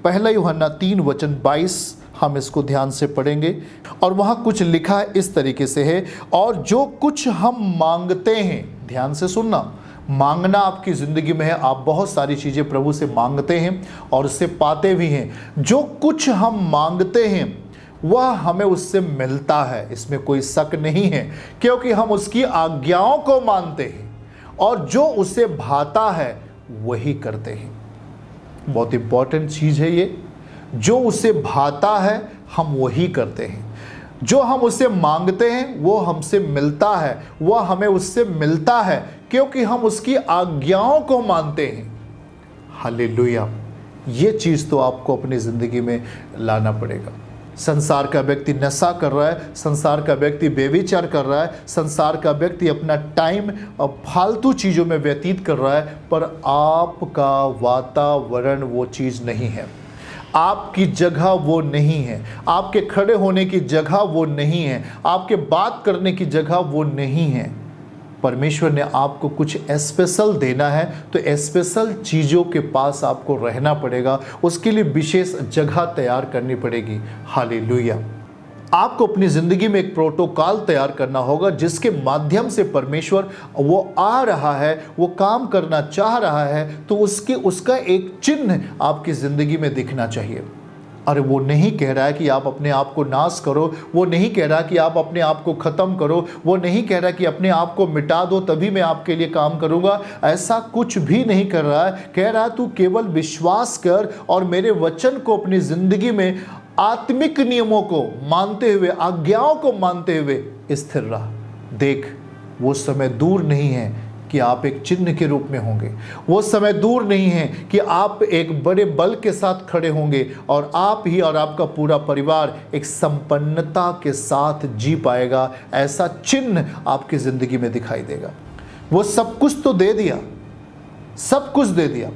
पहला यूहन्ना 3:22 हम इसको ध्यान से पढ़ेंगे और वहाँ कुछ लिखा है इस तरीके से है, और जो कुछ हम मांगते हैं, ध्यान से सुनना, मांगना आपकी ज़िंदगी में है, आप बहुत सारी चीज़ें प्रभु से मांगते हैं और उससे पाते भी हैं। जो कुछ हम मांगते हैं वह हमें उससे मिलता है, इसमें कोई शक नहीं है, क्योंकि हम उसकी आज्ञाओं को मानते हैं और जो उसे भाता है वही करते हैं। बहुत इंपॉर्टेंट चीज़ है ये, जो उसे भाता है हम वही करते हैं। जो हम उससे मांगते हैं वो हमसे मिलता है, वह हमें उससे मिलता है क्योंकि हम उसकी आज्ञाओं को मानते हैं। हालेलुया। ये चीज़ तो आपको अपनी ज़िंदगी में लाना पड़ेगा। संसार का व्यक्ति नशा कर रहा है, संसार का व्यक्ति बेविचार कर रहा है, संसार का व्यक्ति अपना टाइम फालतू चीज़ों में व्यतीत कर रहा है, पर आपका वातावरण वो चीज़ नहीं है, आपकी जगह वो नहीं है, आपके खड़े होने की जगह वो नहीं है, आपके बात करने की जगह वो नहीं है। परमेश्वर ने आपको कुछ स्पेशल देना है तो स्पेशल चीज़ों के पास आपको रहना पड़ेगा, उसके लिए विशेष जगह तैयार करनी पड़ेगी। हालेलुया। आपको अपनी ज़िंदगी में एक प्रोटोकॉल तैयार करना होगा जिसके माध्यम से परमेश्वर वो आ रहा है, वो काम करना चाह रहा है, तो उसका एक चिन्ह आपकी ज़िंदगी में दिखना चाहिए। अरे वो नहीं कह रहा है कि आप अपने आप को नाश करो, वो नहीं कह रहा कि आप अपने आप को ख़त्म करो, वो नहीं कह रहा कि अपने आप को मिटा दो तभी मैं आपके लिए काम करूँगा, ऐसा कुछ भी नहीं कर रहा है। कह रहा है तू केवल विश्वास कर और मेरे वचन को अपनी ज़िंदगी में आत्मिक नियमों को मानते हुए, आज्ञाओं को मानते हुए स्थिर रह। देख वो समय दूर नहीं है कि आप एक चिन्ह के रूप में होंगे, वो समय दूर नहीं है कि आप एक बड़े बल के साथ खड़े होंगे और आप ही और आपका पूरा परिवार एक संपन्नता के साथ जी पाएगा। ऐसा चिन्ह आपकी ज़िंदगी में दिखाई देगा। वो सब कुछ तो दे दिया, सब कुछ दे दिया।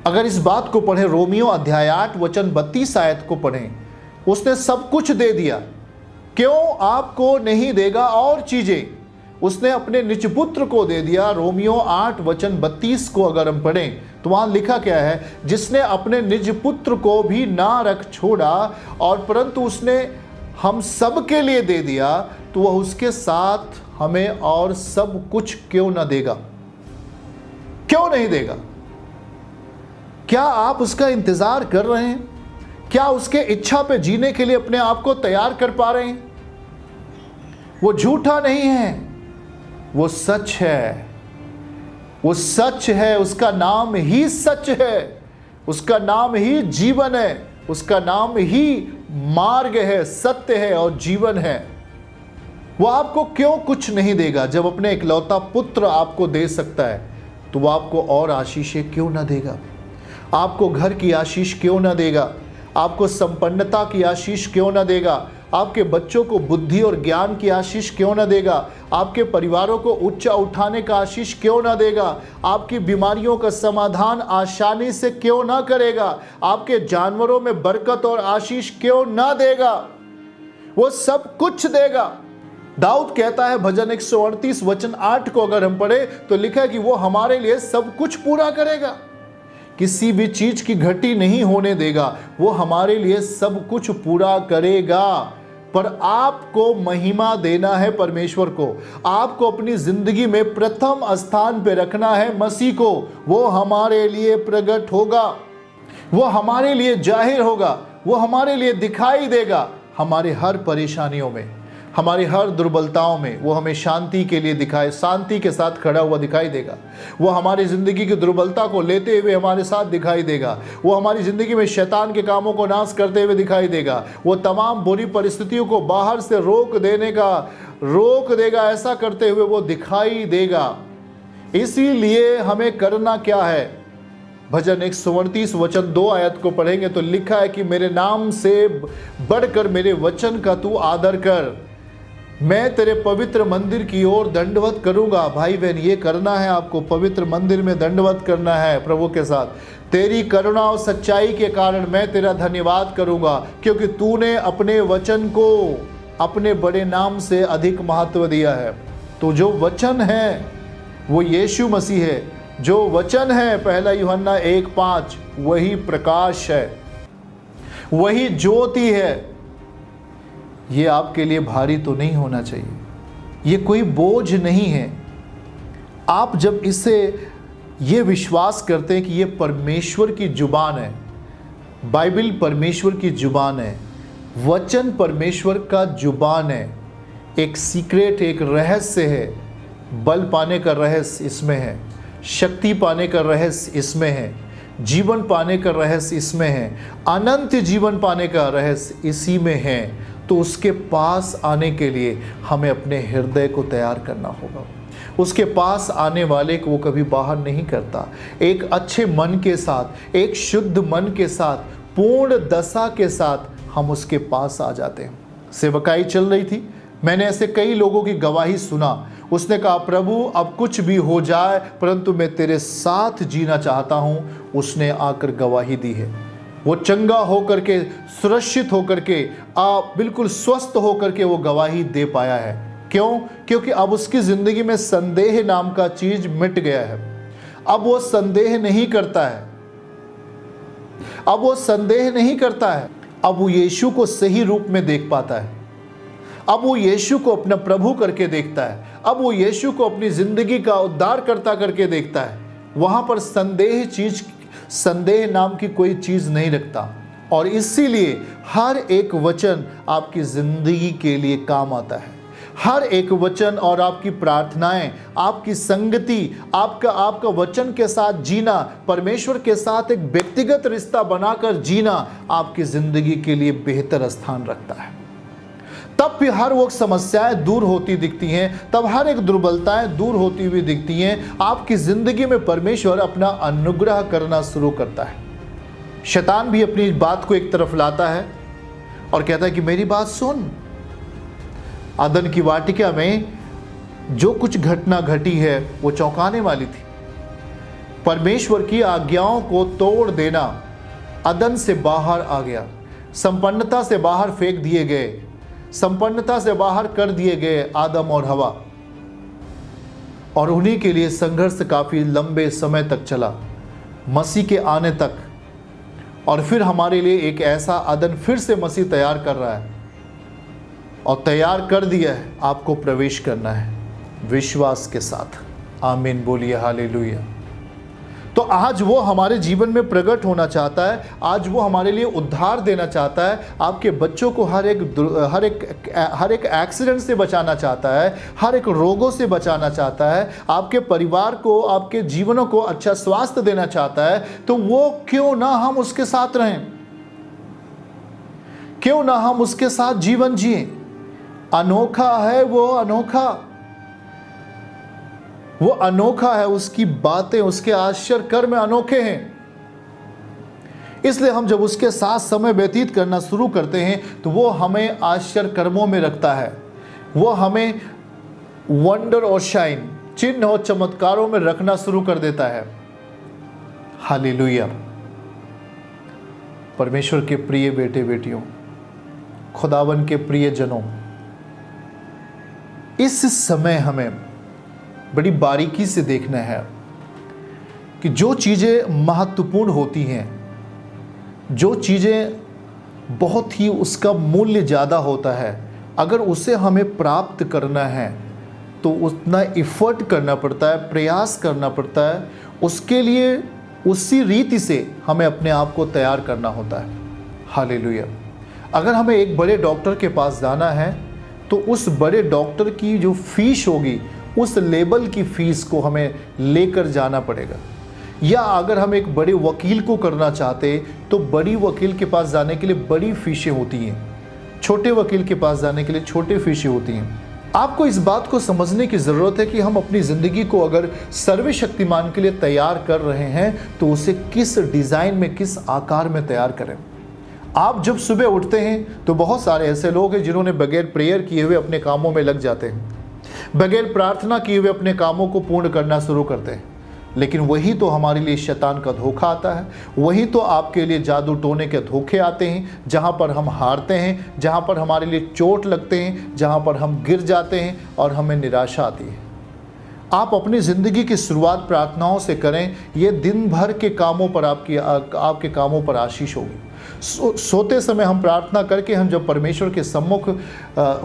अगर इस बात को पढ़ें, रोमियो अध्याय 8:32 को पढ़ें, उसने सब कुछ दे दिया, क्यों आपको नहीं देगा और चीज़ें? उसने अपने निज पुत्र को दे दिया। रोमियो 8:32 को अगर हम पढ़ें तो वहाँ लिखा क्या है, जिसने अपने निज पुत्र को भी ना रख छोड़ा और परंतु उसने हम सब के लिए दे दिया, तो वह उसके साथ हमें और सब कुछ क्यों ना देगा? क्यों नहीं देगा? क्या आप उसका इंतजार कर रहे हैं? क्या उसके इच्छा पे जीने के लिए अपने आप को तैयार कर पा रहे हैं? वो झूठा नहीं है, वो सच है, वो सच है। उसका नाम ही सच है, उसका नाम ही जीवन है, उसका नाम ही मार्ग है, सत्य है और जीवन है। वो आपको क्यों कुछ नहीं देगा? जब अपने इकलौता पुत्र आपको दे सकता है तो वो आपको और आशीषें क्यों ना देगा? आपको घर की आशीष क्यों ना देगा? आपको संपन्नता की आशीष क्यों ना देगा? आपके बच्चों को बुद्धि और ज्ञान की आशीष क्यों ना देगा? आपके परिवारों को ऊंचा उठाने का आशीष क्यों ना देगा? आपकी बीमारियों का समाधान आसानी से क्यों ना करेगा? आपके जानवरों में बरकत और आशीष क्यों ना देगा? वो सब कुछ देगा। दाऊद कहता है भजन 138:8 को अगर हम पढ़े तो लिखा है कि वो हमारे लिए सब कुछ पूरा करेगा, किसी भी चीज की घटी नहीं होने देगा, वो हमारे लिए सब कुछ पूरा करेगा। पर आपको महिमा देना है परमेश्वर को, आपको अपनी जिंदगी में प्रथम स्थान पे रखना है मसीह को। वो हमारे लिए प्रकट होगा, वो हमारे लिए जाहिर होगा, वो हमारे लिए दिखाई देगा। हमारे हर परेशानियों में, हमारी हर दुर्बलताओं में वो हमें शांति के लिए दिखाए, शांति के साथ खड़ा हुआ दिखाई देगा। वो हमारी ज़िंदगी की दुर्बलता को लेते हुए हमारे साथ दिखाई देगा। वो हमारी ज़िंदगी में शैतान के कामों को नाश करते हुए दिखाई देगा। वो तमाम बुरी परिस्थितियों को बाहर से रोक देगा, ऐसा करते हुए वो दिखाई देगा। इसीलिए हमें करना क्या है? भजन 138:2 को पढ़ेंगे तो लिखा है कि मेरे नाम से बढ़कर मेरे वचन का तू आदर कर, मैं तेरे पवित्र मंदिर की ओर दंडवत करूंगा। भाई बहन, ये करना है आपको, पवित्र मंदिर में दंडवत करना है प्रभु के साथ। तेरी करुणा और सच्चाई के कारण मैं तेरा धन्यवाद करूंगा, क्योंकि तूने अपने वचन को अपने बड़े नाम से अधिक महत्व दिया है। तो जो वचन है वो यीशु मसीह है, जो वचन है, 1 यूहन्ना 1:5, वही प्रकाश है, वही ज्योति है। ये आपके लिए भारी तो नहीं होना चाहिए, ये कोई बोझ नहीं है। आप जब इससे ये विश्वास करते हैं कि ये परमेश्वर की जुबान है, बाइबल परमेश्वर की जुबान है, वचन परमेश्वर का जुबान है, एक सीक्रेट, एक रहस्य है, बल पाने का रहस्य इसमें है, शक्ति पाने का रहस्य इसमें है, जीवन पाने का रहस्य इसमें है, अनंत जीवन पाने का रहस्य इसी में है। तो उसके पास आने के लिए हमें अपने हृदय को तैयार करना होगा। उसके पास आने वाले को वो कभी बाहर नहीं करता। एक अच्छे मन के साथ, एक शुद्ध मन के साथ, पूर्ण दशा के साथ हम उसके पास आ जाते हैं। सेवकाई चल रही थी, मैंने ऐसे कई लोगों की गवाही सुना। उसने कहा, प्रभु अब कुछ भी हो जाए परंतु मैं तेरे साथ जीना चाहता हूँ। उसने आकर गवाही दी है। वो चंगा होकर के, सुरक्षित होकर के, बिल्कुल स्वस्थ होकर के वो गवाही दे पाया है। क्यों? क्योंकि अब उसकी ज़िंदगी में संदेह नाम का चीज़ मिट गया है। अब वो संदेह नहीं करता है, अब वो संदेह नहीं करता है। अब वो यीशु को सही रूप में देख पाता है। अब वो यीशु को अपना प्रभु करके देखता है। अब वो यीशु को अपनी ज़िंदगी का उद्धारकर्ता करके देखता है। वहाँ पर संदेह नाम की कोई चीज़ नहीं रखता। और इसीलिए हर एक वचन आपकी ज़िंदगी के लिए काम आता है। हर एक वचन और आपकी प्रार्थनाएं, आपकी संगति, आपका वचन के साथ जीना, परमेश्वर के साथ एक व्यक्तिगत रिश्ता बनाकर जीना आपकी ज़िंदगी के लिए बेहतर स्थान रखता है। तब भी हर वो समस्याएं दूर होती दिखती हैं, तब हर एक दुर्बलताएं दूर होती हुई दिखती हैं। आपकी ज़िंदगी में परमेश्वर अपना अनुग्रह करना शुरू करता है। शैतान भी अपनी बात को एक तरफ लाता है और कहता है कि मेरी बात सुन। अदन की वाटिका में जो कुछ घटना घटी है वो चौंकाने वाली थी। परमेश्वर की आज्ञाओं को तोड़ देना, अदन से बाहर आ गया, संपन्नता से बाहर फेंक दिए गए, संपन्नता से बाहर कर दिए गए आदम और हवा। और उन्हीं के लिए संघर्ष काफ़ी लंबे समय तक चला, मसीह के आने तक। और फिर हमारे लिए एक ऐसा अदन फिर से मसीह तैयार कर रहा है और तैयार कर दिया है। आपको प्रवेश करना है विश्वास के साथ। आमीन बोलिए, हालेलुया। तो आज वो हमारे जीवन में प्रकट होना चाहता है। आज वो हमारे लिए उद्धार देना चाहता है। आपके बच्चों को हर एक एक्सीडेंट से बचाना चाहता है, हर एक रोगों से बचाना चाहता है, आपके परिवार को, आपके जीवनों को अच्छा स्वास्थ्य देना चाहता है। तो वो क्यों ना हम उसके साथ रहें, क्यों ना हम उसके साथ जीवन जिए। अनोखा है वो, अनोखा है। उसकी बातें, उसके आश्चर्य कर्म अनोखे हैं। इसलिए हम जब उसके साथ समय व्यतीत करना शुरू करते हैं तो वो हमें आश्चर्य कर्मों में रखता है। वो हमें वंडर और शाइन, चिन्ह और चमत्कारों में रखना शुरू कर देता है। हालेलुया। परमेश्वर के प्रिय बेटे बेटियों, खुदावन के प्रिय जनों, इस समय हमें बड़ी बारीकी से देखना है कि जो चीज़ें महत्वपूर्ण होती हैं, जो चीज़ें बहुत ही उसका मूल्य ज़्यादा होता है, अगर उसे हमें प्राप्त करना है तो उतना एफर्ट करना पड़ता है, प्रयास करना पड़ता है। उसके लिए उसी रीति से हमें अपने आप को तैयार करना होता है। हालेलुया। अगर हमें एक बड़े डॉक्टर के पास जाना है तो उस बड़े डॉक्टर की जो फीस होगी, उस लेवल की फीस को हमें लेकर जाना पड़ेगा। या अगर हम एक बड़े वकील को करना चाहते तो बड़ी वकील के पास जाने के लिए बड़ी फीसें होती हैं, छोटे वकील के पास जाने के लिए छोटे फीसें होती हैं। आपको इस बात को समझने की ज़रूरत है कि हम अपनी ज़िंदगी को अगर सर्वशक्तिमान के लिए तैयार कर रहे हैं तो उसे किस डिज़ाइन में, किस आकार में तैयार करें। आप जब सुबह उठते हैं तो बहुत सारे ऐसे लोग हैं जिन्होंने बगैर प्रेयर किए हुए अपने कामों में लग जाते हैं, बगैर प्रार्थना किए हुए अपने कामों को पूर्ण करना शुरू करते हैं। लेकिन वही तो हमारे लिए शैतान का धोखा आता है, वही तो आपके लिए जादू टोने के धोखे आते हैं, जहाँ पर हम हारते हैं, जहाँ पर हमारे लिए चोट लगते हैं, जहाँ पर हम गिर जाते हैं और हमें निराशा आती है। आप अपनी ज़िंदगी की शुरुआत प्रार्थनाओं से करें, ये दिन भर के कामों पर आपके कामों पर आशीष होगी। सोते समय हम प्रार्थना करके हम जब परमेश्वर के सम्मुख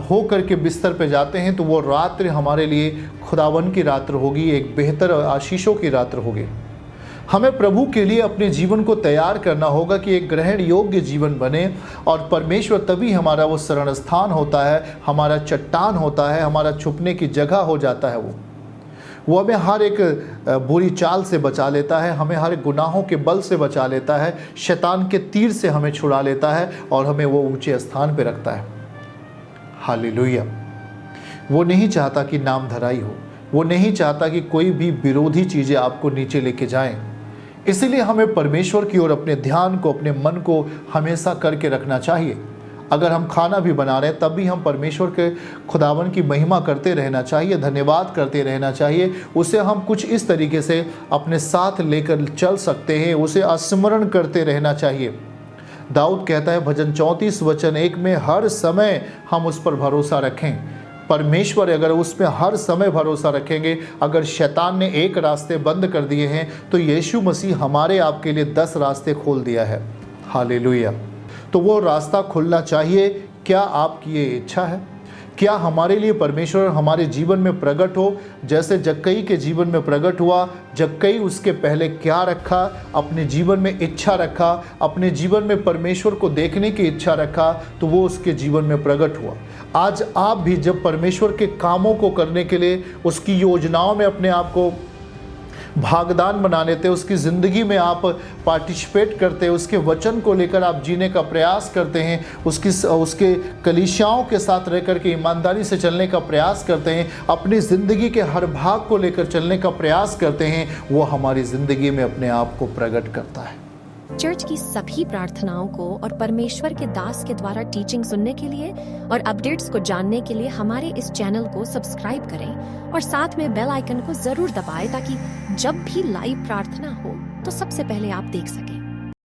हो करके बिस्तर पे जाते हैं तो वो रात्रि हमारे लिए खुदावन की रात्र होगी, एक बेहतर आशीषों की रात्र होगी। हमें प्रभु के लिए अपने जीवन को तैयार करना होगा कि एक ग्रहण योग्य जीवन बने, और परमेश्वर तभी हमारा वो शरण स्थान होता है, हमारा चट्टान होता है, हमारा छुपने की जगह हो जाता है। वो हमें हर एक बुरी चाल से बचा लेता है, हमें हर एक गुनाहों के बल से बचा लेता है, शैतान के तीर से हमें छुड़ा लेता है और हमें वो ऊंचे स्थान पे रखता है। हालेलुया। वो नहीं चाहता कि नाम धराई हो, वो नहीं चाहता कि कोई भी विरोधी चीज़ें आपको नीचे लेके जाएं। इसीलिए हमें परमेश्वर की ओर अपने ध्यान को, अपने मन को हमेशा करके रखना चाहिए। अगर हम खाना भी बना रहे हैं तब भी हम परमेश्वर के खुदावन की महिमा करते रहना चाहिए, धन्यवाद करते रहना चाहिए। उसे हम कुछ इस तरीके से अपने साथ लेकर चल सकते हैं, उसे स्मरण करते रहना चाहिए। दाऊद कहता है भजन 34 वचन 1 में, हर समय हम उस पर भरोसा रखें। परमेश्वर अगर उस पर हर समय भरोसा रखेंगे, अगर शैतान ने एक रास्ते बंद कर दिए हैं तो यीशु मसीह हमारे आपके लिए 10 रास्ते खोल दिया है। हालेलुया। तो वो रास्ता खुलना चाहिए। क्या आपकी ये इच्छा है? क्या हमारे लिए परमेश्वर हमारे जीवन में प्रकट हो, जैसे जक्कई के जीवन में प्रकट हुआ। जक्कई उसके पहले क्या रखा? अपने जीवन में इच्छा रखा, अपने जीवन में परमेश्वर को देखने की इच्छा रखा, तो वो उसके जीवन में प्रकट हुआ। आज आप भी जब परमेश्वर के कामों को करने के लिए, उसकी योजनाओं में अपने आप को भागदान बना लेते, उसकी ज़िंदगी में आप पार्टिसिपेट करते, उसके वचन को लेकर आप जीने का प्रयास करते हैं, उसके कलीसियाओं के साथ रह कर के ईमानदारी से चलने का प्रयास करते हैं, अपनी ज़िंदगी के हर भाग को लेकर चलने का प्रयास करते हैं, वो हमारी ज़िंदगी में अपने आप को प्रकट करता है। चर्च की सभी प्रार्थनाओं को और परमेश्वर के दास के द्वारा टीचिंग सुनने के लिए और अपडेट्स को जानने के लिए हमारे इस चैनल को सब्सक्राइब करें और साथ में बेल आइकन को जरूर दबाएं ताकि जब भी लाइव प्रार्थना हो तो सबसे पहले आप देख सकें।